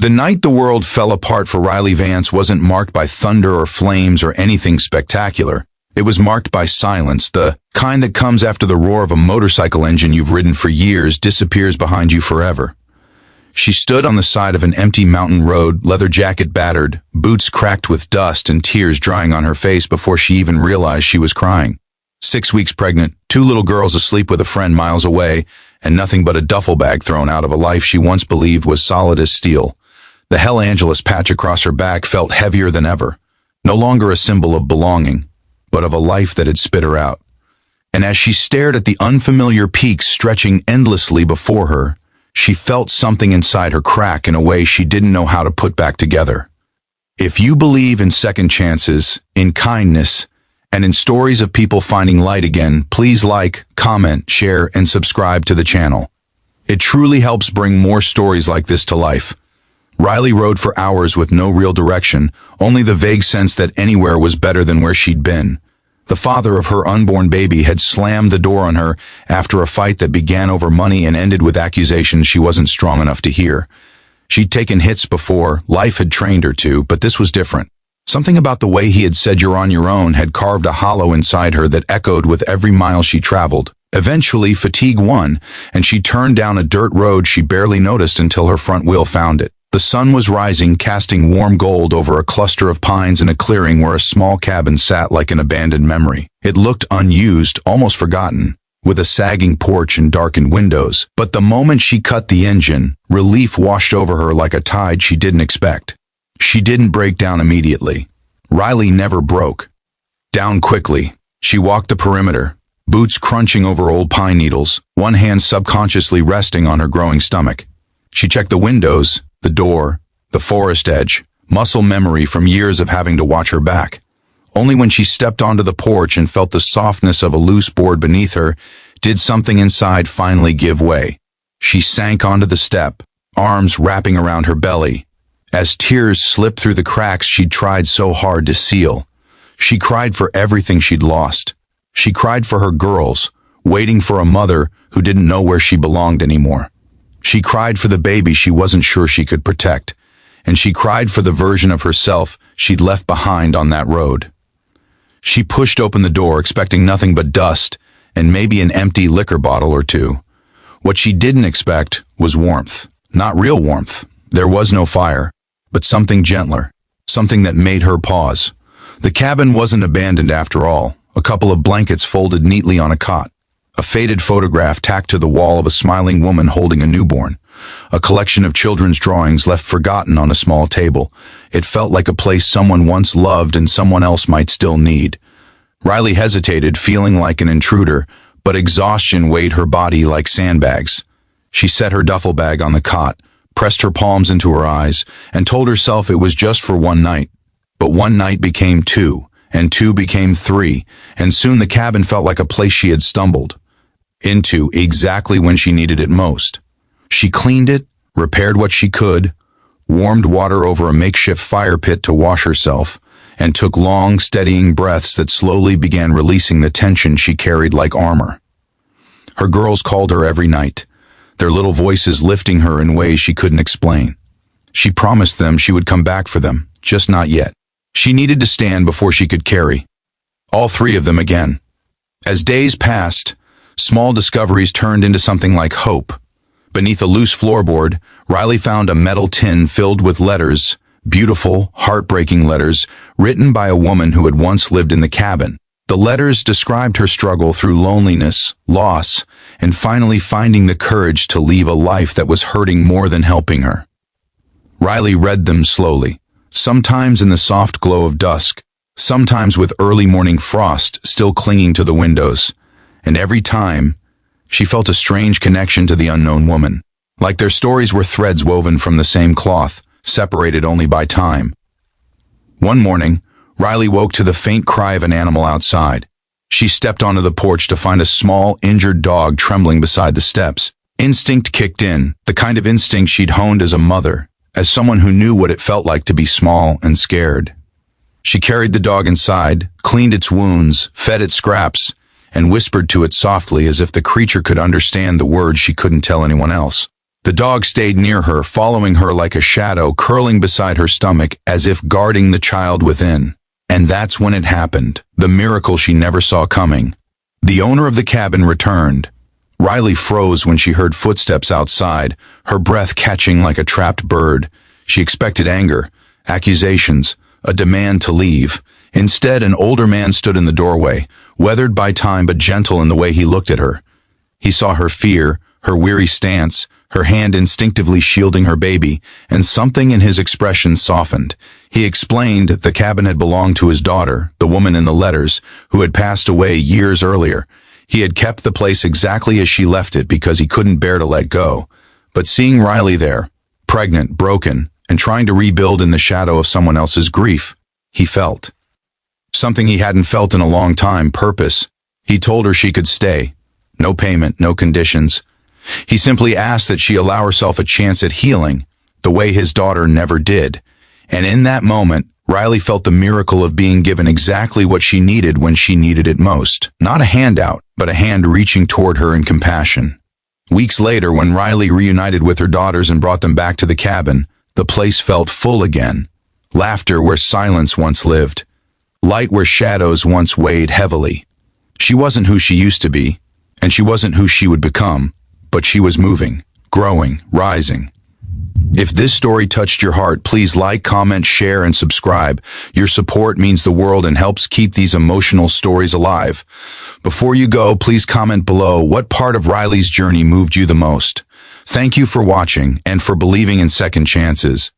The night the world fell apart for Riley Vance wasn't marked by thunder or flames or anything spectacular. It was marked by silence, the kind that comes after the roar of a motorcycle engine you've ridden for years disappears behind you forever. She stood on the side of an empty mountain road, leather jacket battered, boots cracked with dust and tears drying on her face before she even realized she was crying. 6 weeks pregnant, 2 little girls asleep with a friend miles away, and nothing but a duffel bag thrown out of a life she once believed was solid as steel. The Hell Angeles patch across her back felt heavier than ever, no longer a symbol of belonging, but of a life that had spit her out. And as she stared at the unfamiliar peaks stretching endlessly before her, she felt something inside her crack in a way she didn't know how to put back together. If you believe in second chances, in kindness, and in stories of people finding light again, please like, comment, share, and subscribe to the channel. It truly helps bring more stories like this to life. Riley rode for hours with no real direction, only the vague sense that anywhere was better than where she'd been. The father of her unborn baby had slammed the door on her after a fight that began over money and ended with accusations she wasn't strong enough to hear. She'd taken hits before, life had trained her to, but this was different. Something about the way he had said you're on your own had carved a hollow inside her that echoed with every mile she traveled. Eventually, fatigue won, and she turned down a dirt road she barely noticed until her front wheel found it. The sun was rising, casting warm gold over a cluster of pines in a clearing where a small cabin sat like an abandoned memory. It looked unused, almost forgotten, with a sagging porch and darkened windows. But the moment she cut the engine, relief washed over her like a tide she didn't expect. She didn't break down immediately. Riley never broke. Down quickly, she walked the perimeter, boots crunching over old pine needles, one hand subconsciously resting on her growing stomach. She checked the windows, the door, the forest edge, muscle memory from years of having to watch her back. Only when she stepped onto the porch and felt the softness of a loose board beneath her did something inside finally give way. She sank onto the step, arms wrapping around her belly. As tears slipped through the cracks she'd tried so hard to seal, she cried for everything she'd lost. She cried for her girls, waiting for a mother who didn't know where she belonged anymore. She cried for the baby she wasn't sure she could protect, and she cried for the version of herself she'd left behind on that road. She pushed open the door, expecting nothing but dust and maybe an empty liquor bottle or two. What she didn't expect was warmth. Not real warmth. There was no fire, but something gentler, something that made her pause. The cabin wasn't abandoned after all. A couple of blankets folded neatly on a cot. A faded photograph tacked to the wall of a smiling woman holding a newborn. A collection of children's drawings left forgotten on a small table. It felt like a place someone once loved and someone else might still need. Riley hesitated, feeling like an intruder, but exhaustion weighed her body like sandbags. She set her duffel bag on the cot, pressed her palms into her eyes, and told herself it was just for one night. But one night became 2, and 2 became 3, and soon the cabin felt like a place she had stumbled into exactly when she needed it most. She cleaned it, repaired what she could, warmed water over a makeshift fire pit to wash herself, and took long, steadying breaths that slowly began releasing the tension she carried like armor. Her girls called her every night, their little voices lifting her in ways she couldn't explain. She promised them she would come back for them, just not yet. She needed to stand before she could carry all 3 of them again. As days passed, small discoveries turned into something like hope. Beneath a loose floorboard, Riley found a metal tin filled with letters, beautiful, heartbreaking letters, written by a woman who had once lived in the cabin. The letters described her struggle through loneliness, loss, and finally finding the courage to leave a life that was hurting more than helping her. Riley read them slowly, sometimes in the soft glow of dusk, sometimes with early morning frost still clinging to the windows. And every time, she felt a strange connection to the unknown woman, like their stories were threads woven from the same cloth, separated only by time. One morning, Riley woke to the faint cry of an animal outside. She stepped onto the porch to find a small, injured dog trembling beside the steps. Instinct kicked in, the kind of instinct she'd honed as a mother, as someone who knew what it felt like to be small and scared. She carried the dog inside, cleaned its wounds, fed it scraps, and whispered to it softly as if the creature could understand the words she couldn't tell anyone else. The dog stayed near her, following her like a shadow, curling beside her stomach as if guarding the child within. And that's when it happened, the miracle she never saw coming. The owner of the cabin returned. Riley froze when she heard footsteps outside, her breath catching like a trapped bird. She expected anger, accusations, a demand to leave. Instead, an older man stood in the doorway, weathered by time but gentle in the way he looked at her. He saw her fear, her weary stance, her hand instinctively shielding her baby, and something in his expression softened. He explained the cabin had belonged to his daughter, the woman in the letters, who had passed away years earlier. He had kept the place exactly as she left it because he couldn't bear to let go. But seeing Riley there, pregnant, broken, and trying to rebuild in the shadow of someone else's grief, he felt something he hadn't felt in a long time: purpose. He told her she could stay. No payment, no conditions. He simply asked that she allow herself a chance at healing, the way his daughter never did. And in that moment, Riley felt the miracle of being given exactly what she needed when she needed it most. Not a handout, but a hand reaching toward her in compassion. Weeks later, when Riley reunited with her daughters and brought them back to the cabin, the place felt full again. Laughter where silence once lived. Light where shadows once weighed heavily. She wasn't who she used to be, and she wasn't who she would become. But she was moving, growing, rising. If this story touched your heart, please like, comment, share, and subscribe. Your support means the world and helps keep these emotional stories alive. Before you go, please comment below what part of Riley's journey moved you the most. Thank you for watching and for believing in second chances.